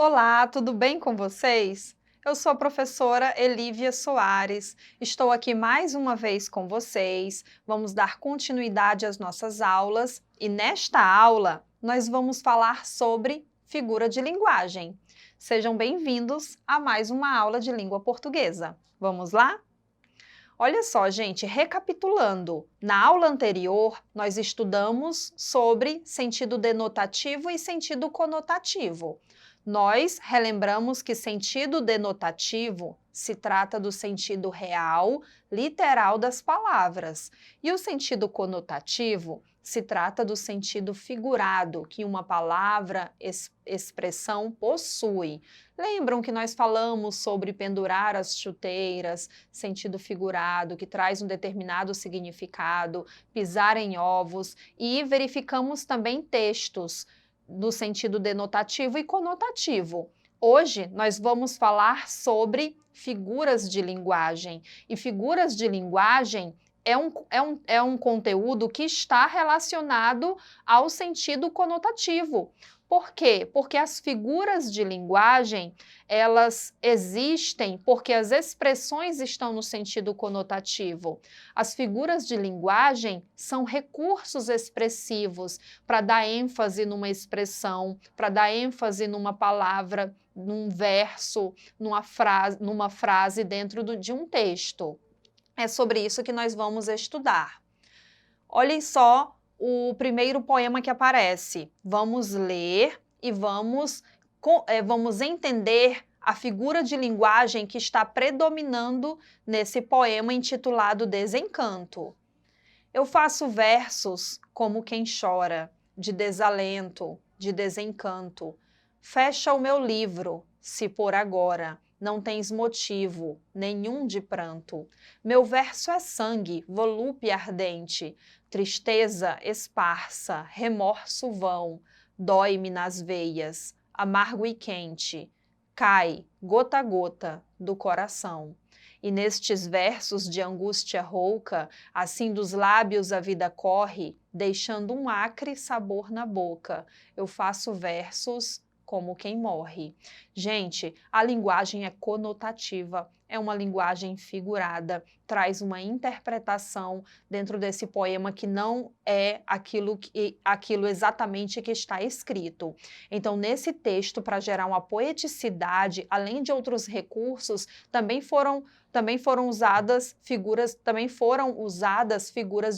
Olá, tudo bem com vocês? Eu sou a professora Elívia Soares. Estou aqui mais uma vez com vocês. Vamos dar continuidade às nossas aulas e nesta aula nós vamos falar sobre figura de linguagem. Sejam bem-vindos a mais uma aula de língua portuguesa. Vamos lá? Olha só, gente, recapitulando, na aula anterior nós estudamos sobre sentido denotativo e sentido conotativo. Nós relembramos que sentido denotativo se trata do sentido real, literal das palavras, e o sentido conotativo se trata do sentido figurado que uma palavra, expressão possui. Lembram que nós falamos sobre pendurar as chuteiras, sentido figurado, que traz um determinado significado, pisar em ovos, e verificamos também textos no sentido denotativo e conotativo. Hoje nós vamos falar sobre figuras de linguagem, e figuras de linguagem é um conteúdo que está relacionado ao sentido conotativo. Por quê? Porque as figuras de linguagem, elas existem porque as expressões estão no sentido conotativo. As figuras de linguagem são recursos expressivos para dar ênfase numa expressão, para dar ênfase numa palavra, num verso, numa frase dentro de um texto. É sobre isso que nós vamos estudar. Olhem só o primeiro poema que aparece. Vamos ler e vamos entender a figura de linguagem que está predominando nesse poema intitulado Desencanto. Eu faço versos como quem chora, de desalento, de desencanto. Fecha o meu livro, se por agora não tens motivo nenhum de pranto. Meu verso é sangue, volúpia ardente, tristeza esparsa, remorso vão, dói-me nas veias, amargo e quente, cai, gota a gota, do coração. E nestes versos de angústia rouca, assim dos lábios a vida corre, deixando um acre sabor na boca. Eu faço versos como quem morre. Gente, a linguagem é conotativa, é uma linguagem figurada, traz uma interpretação dentro desse poema que não é aquilo exatamente que está escrito. Então, nesse texto, para gerar uma poeticidade, além de outros recursos, também foram usadas figuras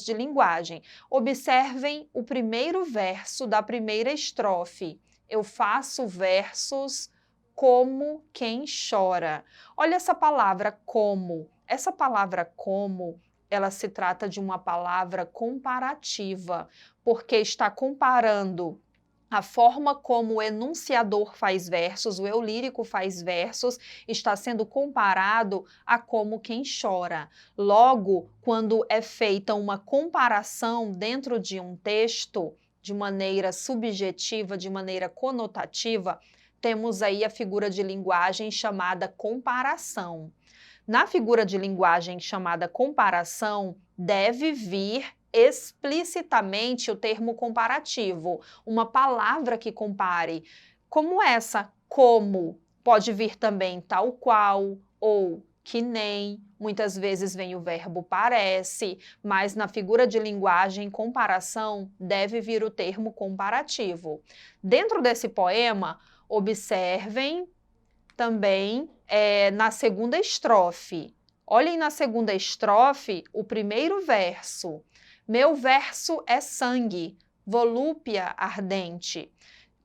de linguagem. Observem o primeiro verso da primeira estrofe. Eu faço versos como quem chora. Olha essa palavra como. Essa palavra como, ela se trata de uma palavra comparativa, porque está comparando a forma como o enunciador faz versos, o eu lírico faz versos, está sendo comparado a como quem chora. Logo, quando é feita uma comparação dentro de um texto, de maneira subjetiva, de maneira conotativa, temos aí a figura de linguagem chamada comparação. Na figura de linguagem chamada comparação, deve vir explicitamente o termo comparativo, uma palavra que compare, como essa, como, pode vir também tal qual ou que nem, muitas vezes vem o verbo parece, mas na figura de linguagem comparação deve vir o termo comparativo. Dentro desse poema, observem também na segunda estrofe. Olhem na segunda estrofe o primeiro verso. Meu verso é sangue, volúpia ardente.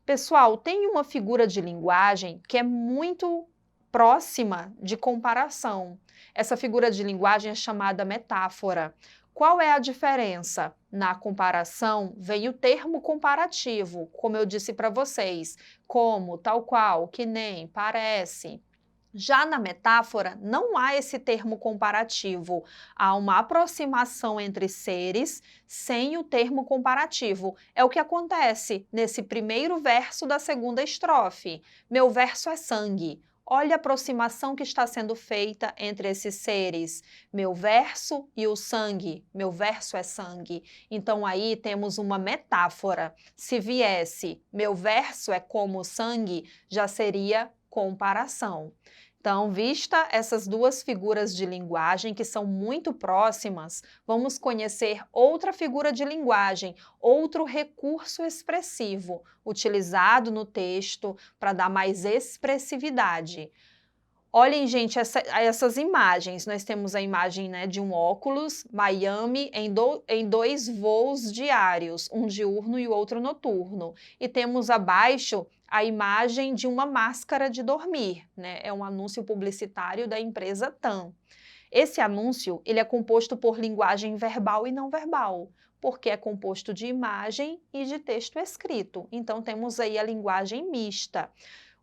Pessoal, tem uma figura de linguagem que é muito próxima de comparação. Essa figura de linguagem é chamada metáfora. Qual é a diferença? Na comparação vem o termo comparativo, como eu disse para vocês, como, tal qual, que nem, parece. Já na metáfora, não há esse termo comparativo, há uma aproximação entre seres sem o termo comparativo. É o que acontece nesse primeiro verso da segunda estrofe. Meu verso é sangue. Olha a aproximação que está sendo feita entre esses seres. Meu verso e o sangue. Meu verso é sangue. Então aí temos uma metáfora. Se viesse meu verso é como o sangue, já seria comparação. Então, vista essas duas figuras de linguagem que são muito próximas, vamos conhecer outra figura de linguagem, outro recurso expressivo, utilizado no texto para dar mais expressividade. Olhem, gente, essas imagens. Nós temos a imagem, né, de um óculos, Miami, em 2 voos diários, um diurno e o outro noturno. E temos abaixo a imagem de uma máscara de dormir, né? É um anúncio publicitário da empresa TAM. Esse anúncio, ele é composto por linguagem verbal e não verbal, porque é composto de imagem e de texto escrito. Então, temos aí a linguagem mista.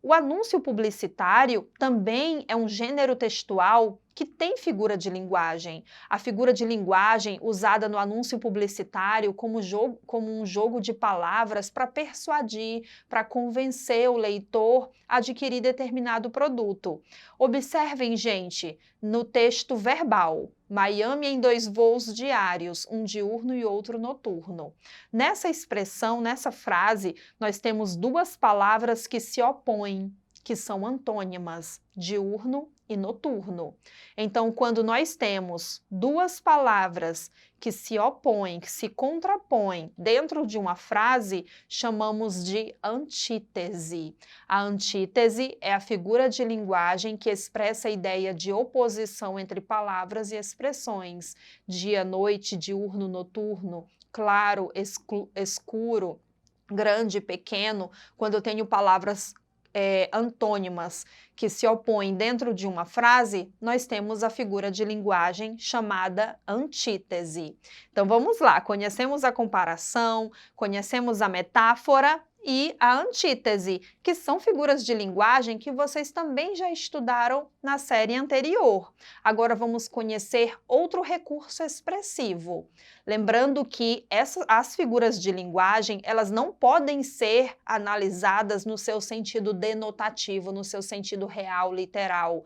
O anúncio publicitário também é um gênero textual que tem figura de linguagem. A figura de linguagem usada no anúncio publicitário como um jogo de palavras para persuadir, para convencer o leitor a adquirir determinado produto. Observem, gente, no texto verbal, Miami em 2 voos diários, um diurno e outro noturno. Nessa expressão, nessa frase, nós temos 2 palavras que se opõem, que são antônimas, diurno e noturno. Então, quando nós temos 2 palavras que se opõem, que se contrapõem dentro de uma frase, chamamos de antítese. A antítese é a figura de linguagem que expressa a ideia de oposição entre palavras e expressões, dia, noite, diurno, noturno, claro, escuro, grande, pequeno. Quando eu tenho palavras antônimas que se opõem dentro de uma frase, nós temos a figura de linguagem chamada antítese. Então vamos lá, conhecemos a comparação, conhecemos a metáfora e a antítese, que são figuras de linguagem que vocês também já estudaram na série anterior. Agora vamos conhecer outro recurso expressivo. Lembrando que as figuras de linguagem, elas não podem ser analisadas no seu sentido denotativo, no seu sentido real, literal.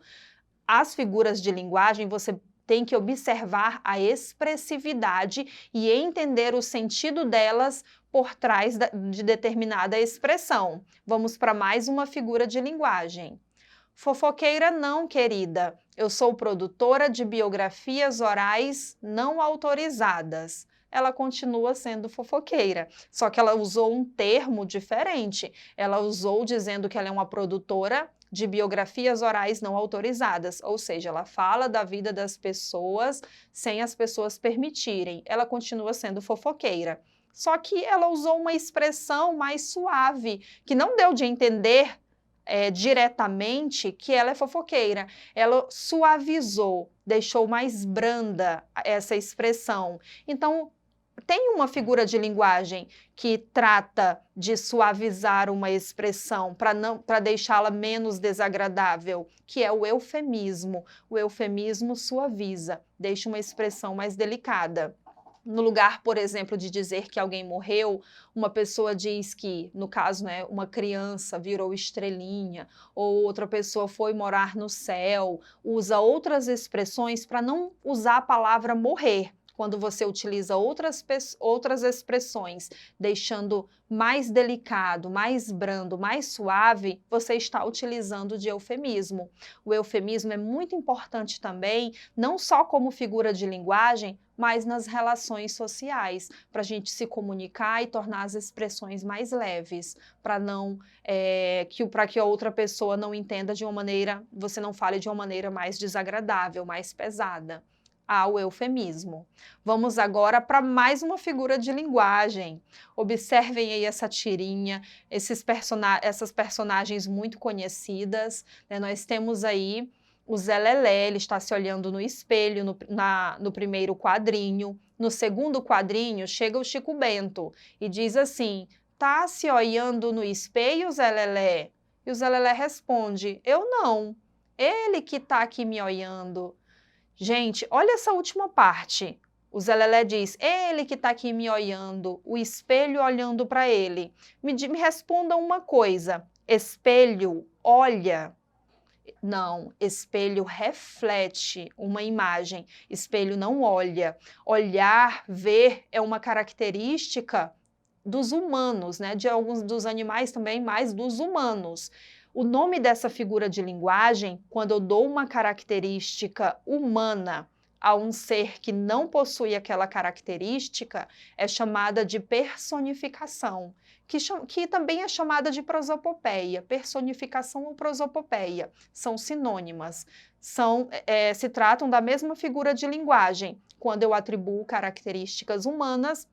As figuras de linguagem, você tem que observar a expressividade e entender o sentido delas por trás de determinada expressão. Vamos para mais uma figura de linguagem. Fofoqueira não, querida. Eu sou produtora de biografias orais não autorizadas. Ela continua sendo fofoqueira, só que ela usou um termo diferente. Ela usou dizendo que ela é uma produtora de biografias orais não autorizadas, ou seja, ela fala da vida das pessoas sem as pessoas permitirem. Ela continua sendo fofoqueira. Só que ela usou uma expressão mais suave, que não deu de entender diretamente que ela é fofoqueira. Ela suavizou, deixou mais branda essa expressão. Então, tem uma figura de linguagem que trata de suavizar uma expressão para deixá-la menos desagradável, que é o eufemismo. O eufemismo suaviza, deixa uma expressão mais delicada. No lugar, por exemplo, de dizer que alguém morreu, uma pessoa diz que, no caso, né, uma criança virou estrelinha, ou outra pessoa foi morar no céu, usa outras expressões para não usar a palavra morrer. Quando você utiliza outras expressões, deixando mais delicado, mais brando, mais suave, você está utilizando de eufemismo. O eufemismo é muito importante também, não só como figura de linguagem, mas nas relações sociais, para a gente se comunicar e tornar as expressões mais leves, para que a outra pessoa não entenda de uma maneira, você não fale de uma maneira mais desagradável, mais pesada. Ao eufemismo. Vamos agora para mais uma figura de linguagem. Observem aí essa tirinha, essas personagens muito conhecidas, né? Nós temos aí o Zé Lelé, ele está se olhando no espelho no primeiro quadrinho. No segundo quadrinho, chega o Chico Bento e diz assim: tá se olhando no espelho, Zé Lelé? E o Zé Lelé responde: eu não, ele que tá aqui me olhando. Gente, olha essa última parte. O Zé Lelé diz, ele que está aqui me olhando, o espelho olhando para ele. Me responda uma coisa, espelho olha? Não, espelho reflete uma imagem, espelho não olha. Olhar, ver é uma característica dos humanos, né? De alguns dos animais também, mas dos humanos. O nome dessa figura de linguagem, quando eu dou uma característica humana a um ser que não possui aquela característica, é chamada de personificação, que também é chamada de prosopopeia. Personificação ou prosopopeia são sinônimas, se tratam da mesma figura de linguagem, quando eu atribuo características humanas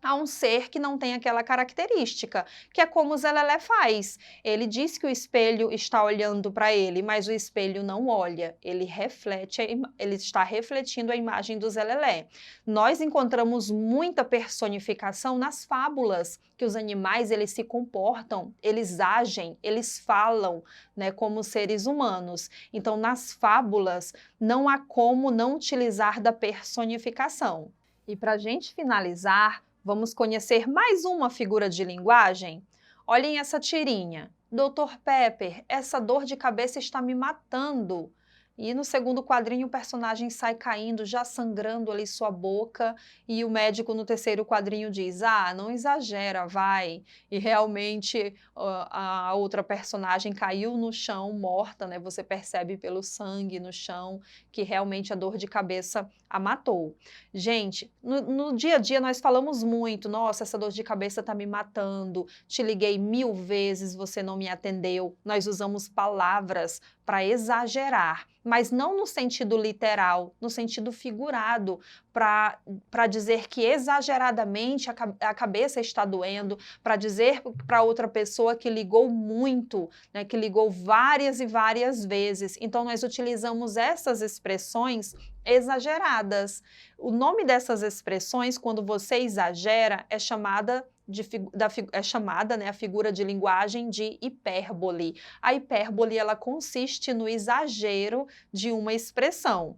a um ser que não tem aquela característica, que é como o Zelelé faz. Ele diz que o espelho está olhando para ele, mas o espelho não olha, ele reflete, ele está refletindo a imagem do Zelelé. Nós encontramos muita personificação nas fábulas, que os animais eles se comportam, eles agem, eles falam, né, como seres humanos. Então, nas fábulas, não há como não utilizar da personificação. E para a gente finalizar, vamos conhecer mais uma figura de linguagem? Olhem essa tirinha. Dr. Pepper, essa dor de cabeça está me matando. E no segundo quadrinho o personagem sai caindo, já sangrando ali sua boca, e o médico no terceiro quadrinho diz, ah, não exagera, vai. E realmente a outra personagem caiu no chão, morta, né? Você percebe pelo sangue no chão que realmente a dor de cabeça a matou. Gente, no dia a dia nós falamos muito, nossa, essa dor de cabeça está me matando, te liguei 1000 vezes, você não me atendeu. Nós usamos palavras para exagerar, mas não no sentido literal, no sentido figurado, para dizer que exageradamente a cabeça está doendo, para dizer para outra pessoa que ligou muito, né, que ligou várias e várias vezes. Então, nós utilizamos essas expressões exageradas. O nome dessas expressões, quando você exagera, é chamada né, a figura de linguagem de hipérbole. A hipérbole ela consiste no exagero de uma expressão.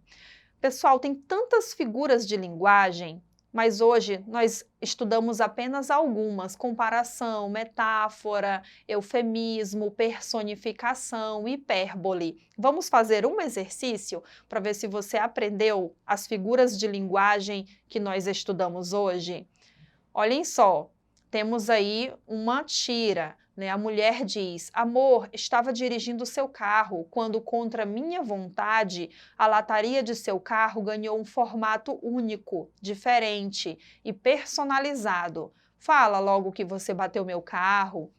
Pessoal, tem tantas figuras de linguagem, mas hoje nós estudamos apenas algumas: comparação, metáfora, eufemismo, personificação, hipérbole. Vamos fazer um exercício para ver se você aprendeu as figuras de linguagem que nós estudamos hoje? Olhem só, temos aí uma tira, né? A mulher diz, amor, estava dirigindo seu carro quando, contra minha vontade, a lataria de seu carro ganhou um formato único, diferente e personalizado. Fala logo que você bateu meu carro.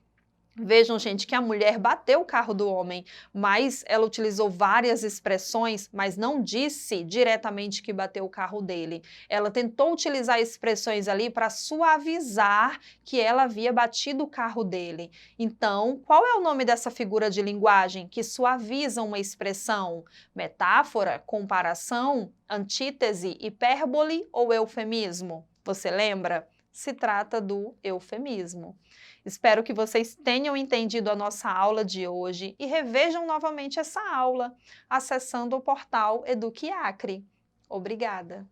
Vejam, gente, que a mulher bateu o carro do homem, mas ela utilizou várias expressões, mas não disse diretamente que bateu o carro dele. Ela tentou utilizar expressões ali para suavizar que ela havia batido o carro dele. Então, qual é o nome dessa figura de linguagem que suaviza uma expressão? Metáfora, comparação, antítese, hipérbole ou eufemismo? Você lembra? Se trata do eufemismo. Espero que vocês tenham entendido a nossa aula de hoje e revejam novamente essa aula, acessando o portal Eduque Acre. Obrigada!